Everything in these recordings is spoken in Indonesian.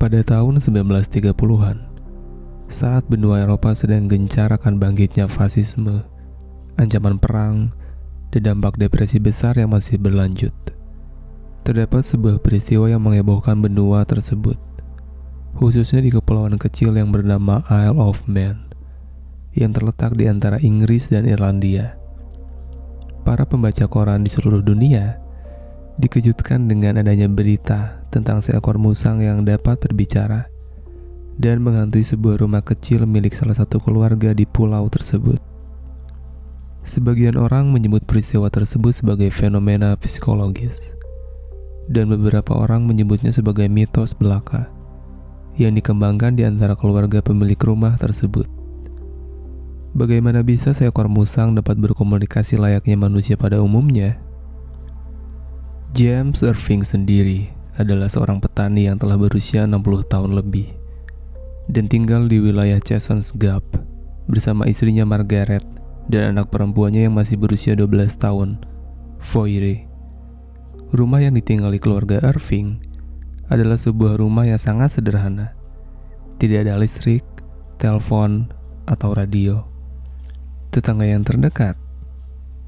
Pada tahun 1930-an, saat benua Eropa sedang gencar akan bangkitnya fasisme, ancaman perang, dan dampak depresi besar yang masih berlanjut, terdapat sebuah peristiwa yang menghebohkan benua tersebut, khususnya di kepulauan kecil yang bernama Isle of Man, yang terletak di antara Inggris dan Irlandia. Para pembaca koran di seluruh dunia dikejutkan dengan adanya berita tentang seekor musang yang dapat berbicara dan menghantui sebuah rumah kecil milik salah satu keluarga di pulau tersebut. Sebagian orang menyebut peristiwa tersebut sebagai fenomena psikologis, dan beberapa orang menyebutnya sebagai mitos belaka yang dikembangkan di antara keluarga pemilik rumah tersebut. Bagaimana bisa seekor musang dapat berkomunikasi layaknya manusia pada umumnya? James Irving sendiri adalah seorang petani yang telah berusia 60 tahun lebih dan tinggal di wilayah Chesons Gap bersama istrinya Margaret dan anak perempuannya yang masih berusia 12 tahun, Foyre. Rumah yang ditinggali keluarga Irving adalah sebuah rumah yang sangat sederhana. Tidak ada listrik, telepon, atau radio. Tetangga yang terdekat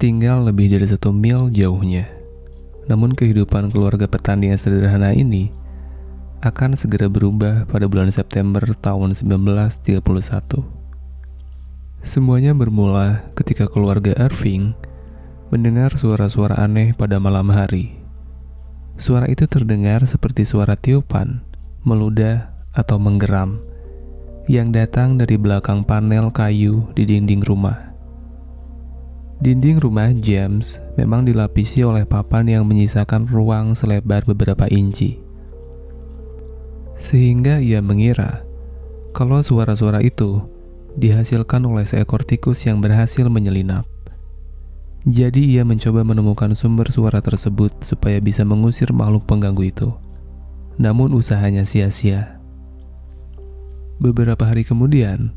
tinggal lebih dari 1 mil jauhnya. Namun kehidupan keluarga petani yang sederhana ini akan segera berubah pada bulan September tahun 1931. Semuanya bermula ketika keluarga Irving mendengar suara-suara aneh pada malam hari. Suara itu terdengar seperti suara tiupan, meludah, atau menggeram yang datang dari belakang panel kayu di dinding rumah. Dinding rumah James memang dilapisi oleh papan yang menyisakan ruang selebar beberapa inci. Sehingga ia mengira kalau suara-suara itu dihasilkan oleh seekor tikus yang berhasil menyelinap. Jadi ia mencoba menemukan sumber suara tersebut supaya bisa mengusir makhluk pengganggu itu. Namun usahanya sia-sia. Beberapa hari kemudian,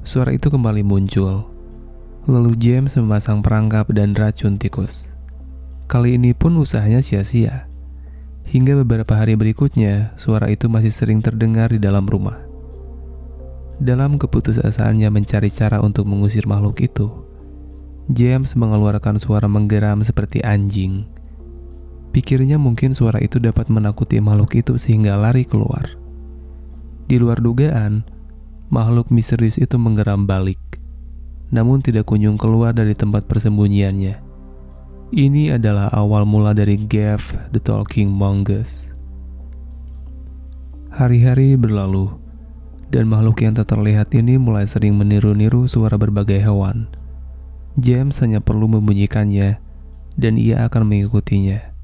suara itu kembali muncul. Lalu James memasang perangkap dan racun tikus. Kali ini pun usahanya sia-sia. Hingga beberapa hari berikutnya, suara itu masih sering terdengar di dalam rumah. Dalam keputusasaannya mencari cara untuk mengusir makhluk itu, James mengeluarkan suara menggeram seperti anjing. Pikirnya mungkin suara itu dapat menakuti makhluk itu sehingga lari keluar. Di luar dugaan, makhluk misterius itu menggeram balik, namun tidak kunjung keluar dari tempat persembunyiannya. Ini adalah awal mula dari Gav the Talking Mongoose. Hari-hari berlalu, dan makhluk yang tak terlihat ini mulai sering meniru-niru suara berbagai hewan. James hanya perlu membunyikannya, dan ia akan mengikutinya.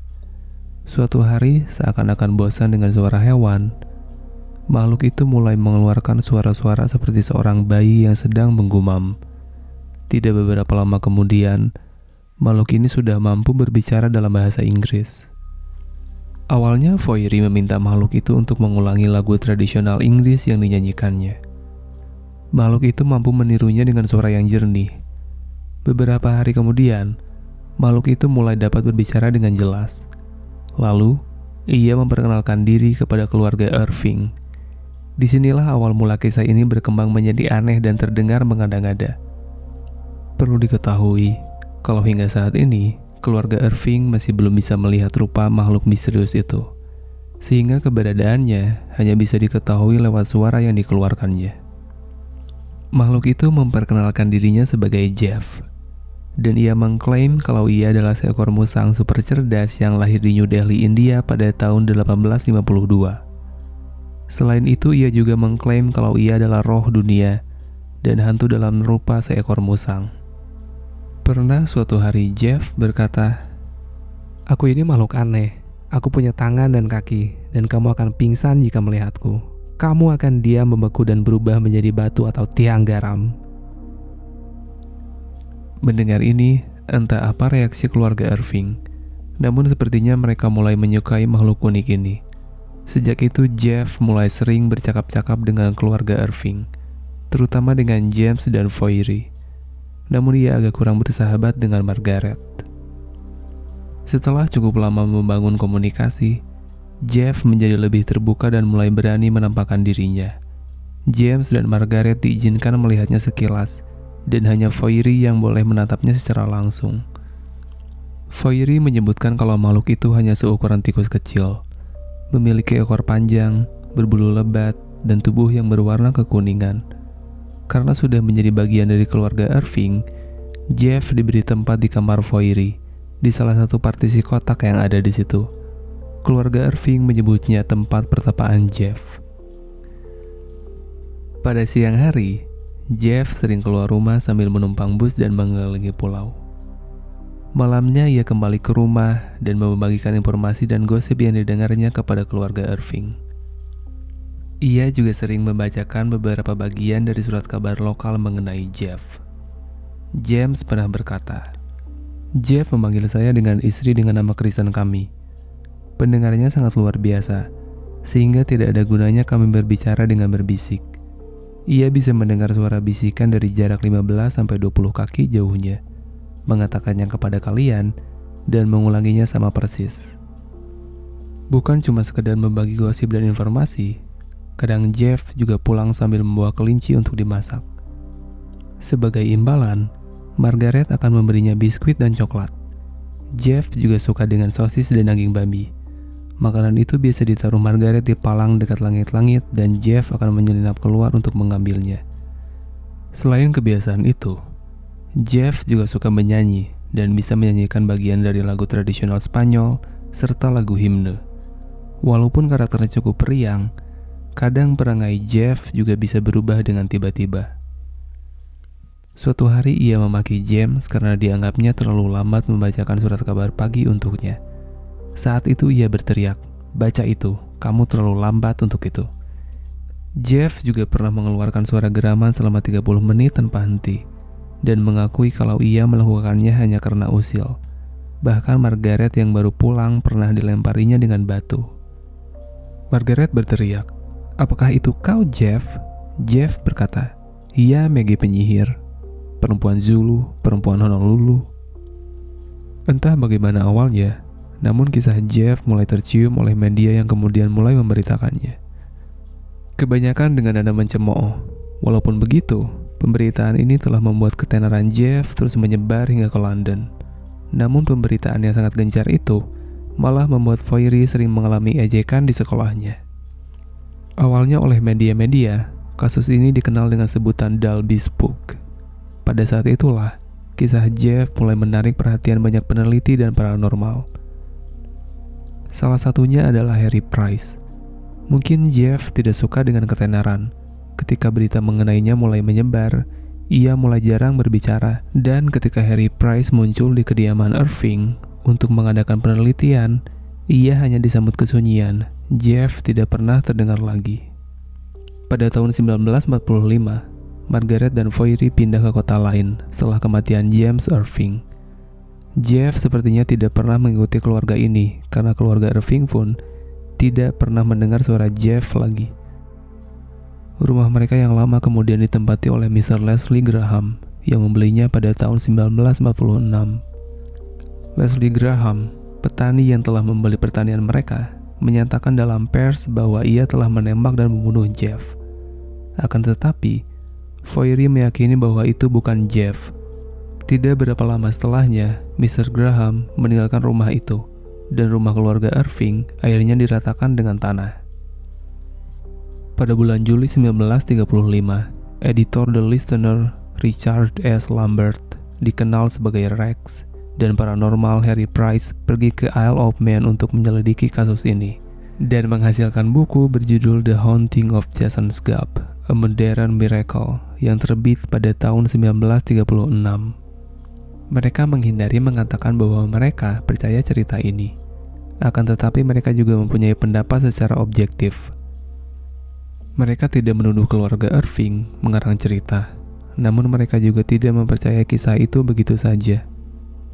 Suatu hari, seakan-akan bosan dengan suara hewan, makhluk itu mulai mengeluarkan suara-suara seperti seorang bayi yang sedang menggumam. Tidak beberapa lama kemudian, makhluk ini sudah mampu berbicara dalam bahasa Inggris. Awalnya, Foyre meminta makhluk itu untuk mengulangi lagu tradisional Inggris yang dinyanyikannya. Makhluk itu mampu menirunya dengan suara yang jernih. Beberapa hari kemudian, makhluk itu mulai dapat berbicara dengan jelas. Lalu, ia memperkenalkan diri kepada keluarga Irving. Disinilah awal mula kisah ini berkembang menjadi aneh dan terdengar mengada-ngada. Perlu diketahui, kalau hingga saat ini, keluarga Irving masih belum bisa melihat rupa makhluk misterius itu, sehingga keberadaannya hanya bisa diketahui lewat suara yang dikeluarkannya. Makhluk itu memperkenalkan dirinya sebagai Jeff, dan ia mengklaim kalau ia adalah seekor musang super cerdas yang lahir di New Delhi, India pada tahun 1852. Selain itu, ia juga mengklaim kalau ia adalah roh dunia dan hantu dalam rupa seekor musang. Pernah suatu hari Jeff berkata, "Aku ini makhluk aneh. Aku punya tangan dan kaki, dan kamu akan pingsan jika melihatku. Kamu akan diam membeku dan berubah menjadi batu atau tiang garam." Mendengar ini, entah apa reaksi keluarga Irving, namun sepertinya mereka mulai menyukai makhluk unik ini. Sejak itu Jeff mulai sering bercakap-cakap dengan keluarga Irving, terutama dengan James dan Foyre. Namun ia agak kurang bersahabat dengan Margaret. Setelah cukup lama membangun komunikasi, Jeff menjadi lebih terbuka dan mulai berani menampakkan dirinya. James dan Margaret diizinkan melihatnya sekilas, dan hanya Foyri yang boleh menatapnya secara langsung. Foyri menyebutkan kalau makhluk itu hanya seukuran tikus kecil, memiliki ekor panjang, berbulu lebat, dan tubuh yang berwarna kekuningan. Karena sudah menjadi bagian dari keluarga Irving, Jeff diberi tempat di kamar Foyri, di salah satu partisi kotak yang ada di situ. Keluarga Irving menyebutnya tempat pertapaan Jeff. Pada siang hari, Jeff sering keluar rumah sambil menumpang bus dan mengelilingi pulau. Malamnya ia kembali ke rumah dan membagikan informasi dan gosip yang didengarnya kepada keluarga Irving. Ia juga sering membacakan beberapa bagian dari surat kabar lokal mengenai Jeff. James pernah berkata, "Jeff memanggil saya dengan istri dengan nama Kristen kami. Pendengarnya sangat luar biasa, sehingga tidak ada gunanya kami berbicara dengan berbisik. Ia bisa mendengar suara bisikan dari jarak 15-20 kaki jauhnya, mengatakannya kepada kalian, dan mengulanginya sama persis." Bukan cuma sekedar membagi gosip dan informasi, kadang Jeff juga pulang sambil membawa kelinci untuk dimasak. Sebagai imbalan, Margaret akan memberinya biskuit dan coklat. Jeff juga suka dengan sosis dan daging babi. Makanan itu biasa ditaruh Margaret di palang dekat langit-langit dan Jeff akan menyelinap keluar untuk mengambilnya. Selain kebiasaan itu, Jeff juga suka menyanyi dan bisa menyanyikan bagian dari lagu tradisional Spanyol serta lagu himne. Walaupun karakternya cukup periang, kadang perangai Jeff juga bisa berubah dengan tiba-tiba. Suatu hari ia memaki James karena dianggapnya terlalu lambat membacakan surat kabar pagi untuknya. Saat itu ia berteriak, "Baca itu, kamu terlalu lambat untuk itu." Jeff juga pernah mengeluarkan suara geraman selama 30 menit tanpa henti, dan mengakui kalau ia melakukannya hanya karena usil. Bahkan Margaret yang baru pulang pernah dilemparinya dengan batu. Margaret berteriak, "Apakah itu kau, Jeff?" Jeff berkata, "Iya, Maggie penyihir. Perempuan Zulu, perempuan Honolulu." Entah bagaimana awalnya, namun kisah Jeff mulai tercium oleh media yang kemudian mulai memberitakannya. Kebanyakan dengan nada mencemooh. Walaupun begitu, pemberitaan ini telah membuat ketenaran Jeff terus menyebar hingga ke London. Namun pemberitaan yang sangat gencar itu malah membuat Foyri sering mengalami ejekan di sekolahnya. Awalnya oleh media-media, kasus ini dikenal dengan sebutan Dalby Spook. Pada saat itulah, kisah Jeff mulai menarik perhatian banyak peneliti dan paranormal. Salah satunya adalah Harry Price. Mungkin Jeff tidak suka dengan ketenaran. Ketika berita mengenainya mulai menyebar, ia mulai jarang berbicara. Dan ketika Harry Price muncul di kediaman Irving untuk mengadakan penelitian, ia hanya disambut kesunyian. Jeff tidak pernah terdengar lagi. Pada tahun 1945, Margaret dan Foyri pindah ke kota lain setelah kematian James Irving. Jeff sepertinya tidak pernah mengikuti keluarga ini karena keluarga Irving pun tidak pernah mendengar suara Jeff lagi. Rumah mereka yang lama kemudian ditempati oleh Mr. Leslie Graham yang membelinya pada tahun 1946. Leslie Graham, petani yang telah membeli pertanian mereka, menyatakan dalam pers bahwa ia telah menembak dan membunuh Jeff. Akan tetapi, Foyri meyakini bahwa itu bukan Jeff. Tidak berapa lama setelahnya, Mr. Graham meninggalkan rumah itu, dan rumah keluarga Irving akhirnya diratakan dengan tanah. Pada bulan Juli 1935, editor The Listener, Richard S. Lambert, dikenal sebagai Rex, dan paranormal Harry Price pergi ke Isle of Man untuk menyelidiki kasus ini, dan menghasilkan buku berjudul The Haunting of Jason's Gap, A Modern Miracle, yang terbit pada tahun 1936. Mereka menghindari mengatakan bahwa mereka percaya cerita ini. Akan tetapi mereka juga mempunyai pendapat secara objektif. Mereka tidak menuduh keluarga Irving mengarang cerita, namun mereka juga tidak mempercayai kisah itu begitu saja.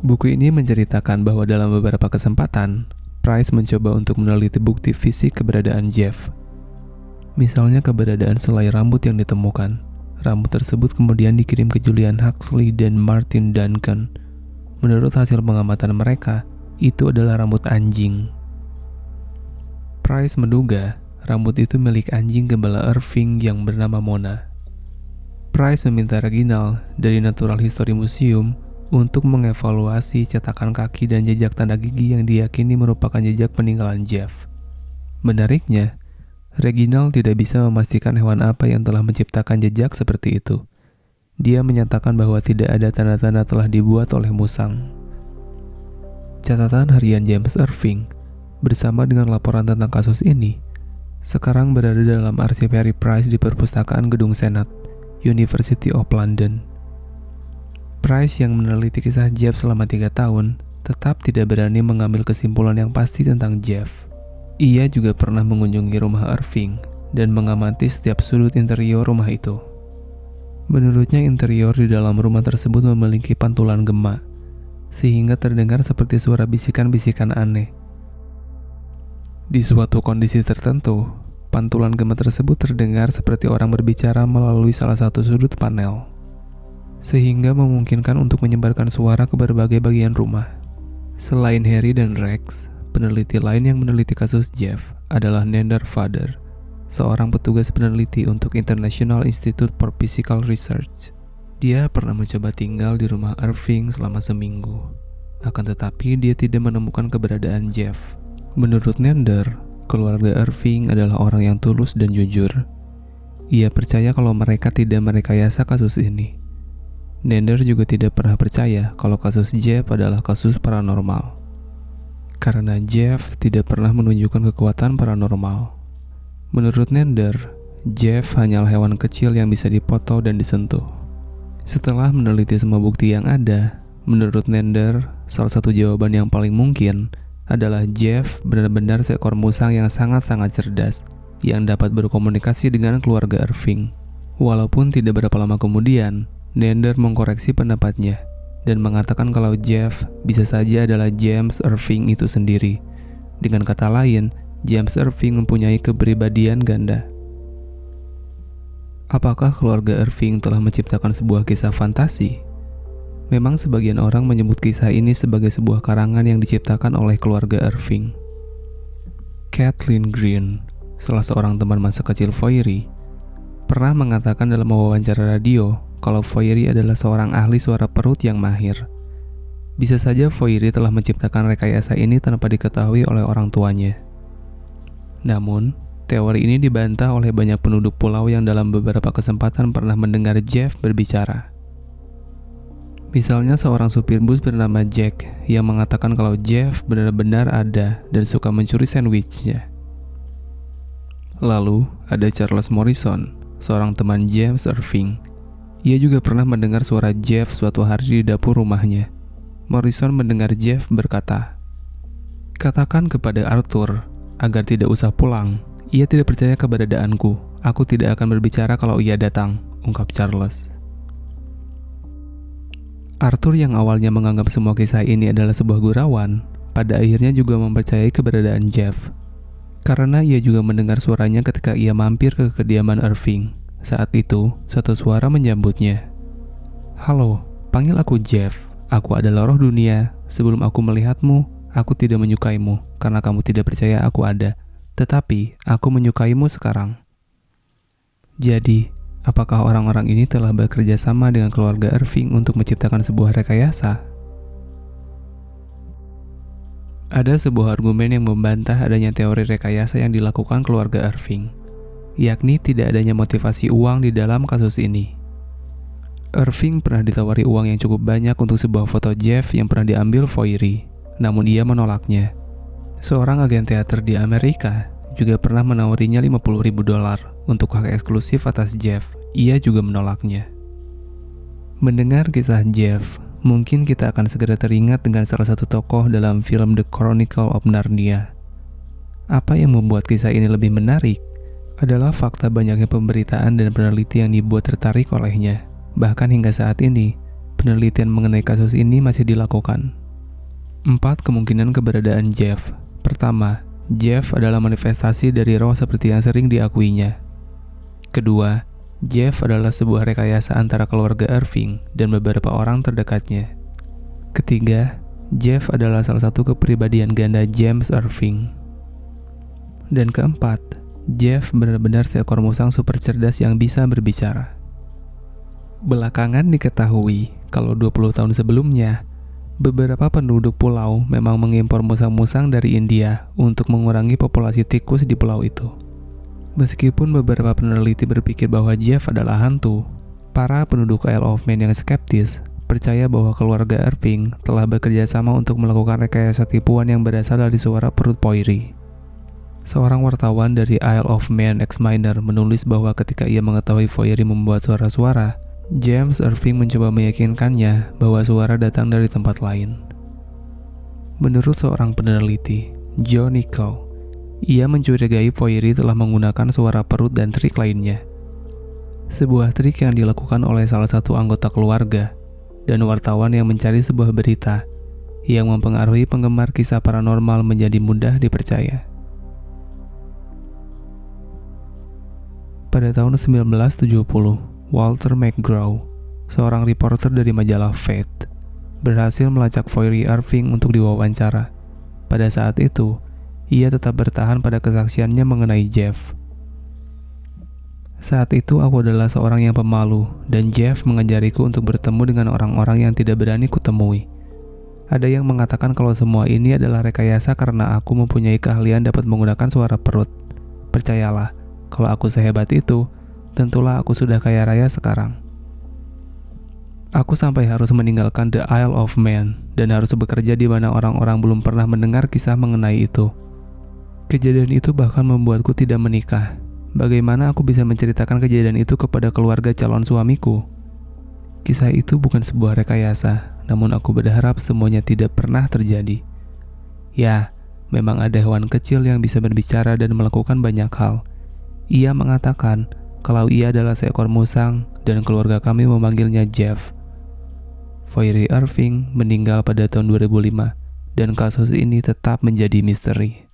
Buku ini menceritakan bahwa dalam beberapa kesempatan, Price mencoba untuk meneliti bukti fisik keberadaan Jeff. Misalnya keberadaan selai rambut yang ditemukan. Rambut tersebut kemudian dikirim ke Julian Huxley dan Martin Duncan. Menurut hasil pengamatan mereka, itu adalah rambut anjing. Pada tahun 1939, Price menemukan sebuah rambut yang ditemukan di Julian Huxley dan Martin Duncan. Menurut hasil pengamatan mereka, itu adalah rambut anjing. Menurut hasil pengamatan mereka, itu adalah rambut anjing. Menurut hasil pengamatan mereka, itu adalah rambut anjing. Price menduga rambut itu milik anjing gembala Irving yang bernama Mona. Price meminta Reginald dari Natural History Museum untuk mengevaluasi cetakan kaki dan jejak tanda gigi yang diyakini merupakan jejak peninggalan Jeff. Menariknya, Reginald tidak bisa memastikan hewan apa yang telah menciptakan jejak seperti itu. Dia menyatakan bahwa tidak ada tanda-tanda telah dibuat oleh musang. Catatan harian James Irving bersama dengan laporan tentang kasus ini sekarang berada dalam arsip Harry Price di perpustakaan Gedung Senat, University of London. Price yang meneliti kisah Jeff selama 3 tahun tetap tidak berani mengambil kesimpulan yang pasti tentang Jeff. Ia juga pernah mengunjungi rumah Irving dan mengamati setiap sudut interior rumah itu. Menurutnya interior di dalam rumah tersebut memiliki pantulan gema, sehingga terdengar seperti suara bisikan-bisikan aneh. Di suatu kondisi tertentu, pantulan gema tersebut terdengar seperti orang berbicara melalui salah satu sudut panel, sehingga memungkinkan untuk menyebarkan suara ke berbagai bagian rumah. Selain Harry dan Rex, peneliti lain yang meneliti kasus Jeff adalah Nender Father, seorang petugas peneliti untuk International Institute for Physical Research. Dia pernah mencoba tinggal di rumah Irving selama seminggu, akan tetapi dia tidak menemukan keberadaan Jeff. Menurut Nender, keluarga Irving adalah orang yang tulus dan jujur. Ia percaya kalau mereka tidak merekayasa kasus ini. Nender juga tidak pernah percaya kalau kasus Jeff adalah kasus paranormal, karena Jeff tidak pernah menunjukkan kekuatan paranormal. Menurut Nender, Jeff hanyalah hewan kecil yang bisa dipoto dan disentuh. Setelah meneliti semua bukti yang ada, menurut Nender, salah satu jawaban yang paling mungkin adalah Jeff benar-benar seekor musang yang sangat-sangat cerdas yang dapat berkomunikasi dengan keluarga Irving. Walaupun tidak berapa lama kemudian, Nender mengkoreksi pendapatnya dan mengatakan kalau Jeff bisa saja adalah James Irving itu sendiri. Dengan kata lain, James Irving mempunyai kepribadian ganda. Apakah keluarga Irving telah menciptakan sebuah kisah fantasi? Memang sebagian orang menyebut kisah ini sebagai sebuah karangan yang diciptakan oleh keluarga Irving. Kathleen Green, salah seorang teman masa kecil Foyeri, pernah mengatakan dalam wawancara radio kalau Foyeri adalah seorang ahli suara perut yang mahir. Bisa saja Foyeri telah menciptakan rekayasa ini tanpa diketahui oleh orang tuanya. Namun, teori ini dibantah oleh banyak penduduk pulau yang dalam beberapa kesempatan pernah mendengar Jeff berbicara. Misalnya seorang supir bus bernama Jack yang mengatakan kalau Jeff benar-benar ada dan suka mencuri sandwichnya. Lalu, ada Charles Morrison, seorang teman James Irving. Ia juga pernah mendengar suara Jeff suatu hari di dapur rumahnya. Morrison mendengar Jeff berkata, "Katakan kepada Arthur agar tidak usah pulang. Ia tidak percaya keberadaanku. Aku tidak akan berbicara kalau ia datang," ungkap Charles. Arthur yang awalnya menganggap semua kisah ini adalah sebuah gurauan, pada akhirnya juga mempercayai keberadaan Jeff. Karena ia juga mendengar suaranya ketika ia mampir ke kediaman Irving. Saat itu, satu suara menyambutnya. "Halo, panggil aku Jeff. Aku adalah roh dunia. Sebelum aku melihatmu, aku tidak menyukaimu karena kamu tidak percaya aku ada. Tetapi, aku menyukaimu sekarang." Jadi, apakah orang-orang ini telah bekerja sama dengan keluarga Irving untuk menciptakan sebuah rekayasa? Ada sebuah argumen yang membantah adanya teori rekayasa yang dilakukan keluarga Irving, yakni tidak adanya motivasi uang di dalam kasus ini. Irving pernah ditawari uang yang cukup banyak untuk sebuah foto Jeff yang pernah diambil Foyeri, namun ia menolaknya. Seorang agen teater di Amerika juga pernah menawarinya $50.000 untuk hak eksklusif atas Jeff. Ia juga menolaknya. Mendengar kisah Jeff, mungkin kita akan segera teringat dengan salah satu tokoh dalam film The Chronicle of Narnia. Apa yang membuat kisah ini lebih menarik adalah fakta banyaknya pemberitaan dan penelitian yang dibuat tertarik olehnya. Bahkan hingga saat ini, penelitian mengenai kasus ini masih dilakukan. 4 kemungkinan keberadaan Jeff. Pertama, Jeff adalah manifestasi dari roh seperti yang sering diakuinya. Kedua, Jeff adalah sebuah rekayasa antara keluarga Irving dan beberapa orang terdekatnya. Ketiga, Jeff adalah salah satu kepribadian ganda James Irving. Dan keempat, Jeff benar-benar seekor musang super cerdas yang bisa berbicara. Belakangan diketahui kalau 20 tahun sebelumnya, beberapa penduduk pulau memang mengimpor musang-musang dari India untuk mengurangi populasi tikus di pulau itu. Meskipun beberapa peneliti berpikir bahwa Jeff adalah hantu, para penduduk Isle of Man yang skeptis percaya bahwa keluarga Irving telah bekerja sama untuk melakukan rekayasa tipuan yang berasal dari suara perut Poirot. Seorang wartawan dari Isle of Man Examiner menulis bahwa ketika ia mengetahui Poirot membuat suara-suara, James Irving mencoba meyakinkannya bahwa suara datang dari tempat lain. Menurut seorang peneliti, John Nickel, ia mencurigai Poirot telah menggunakan suara perut dan trik lainnya. Sebuah trik yang dilakukan oleh salah satu anggota keluarga dan wartawan yang mencari sebuah berita yang mempengaruhi penggemar kisah paranormal menjadi mudah dipercaya. Pada tahun 1970, Walter McGraw, seorang reporter dari majalah Fate, berhasil melacak Poirot Irving untuk diwawancara. Pada saat itu, ia tetap bertahan pada kesaksiannya mengenai Jeff. Saat itu aku adalah seorang yang pemalu, dan Jeff mengajariku untuk bertemu dengan orang-orang yang tidak berani kutemui. Ada yang mengatakan kalau semua ini adalah rekayasa karena aku mempunyai keahlian dapat menggunakan suara perut. Percayalah, kalau aku sehebat itu, tentulah aku sudah kaya raya sekarang. Aku sampai harus meninggalkan The Isle of Man dan harus bekerja di mana orang-orang belum pernah mendengar kisah mengenai itu. Kejadian itu bahkan membuatku tidak menikah. Bagaimana aku bisa menceritakan kejadian itu kepada keluarga calon suamiku? Kisah itu bukan sebuah rekayasa, namun aku berharap semuanya tidak pernah terjadi. Ya, memang ada hewan kecil yang bisa berbicara dan melakukan banyak hal. Ia mengatakan kalau ia adalah seekor musang dan keluarga kami memanggilnya Jeff. Poirot Irving meninggal pada tahun 2005 dan kasus ini tetap menjadi misteri.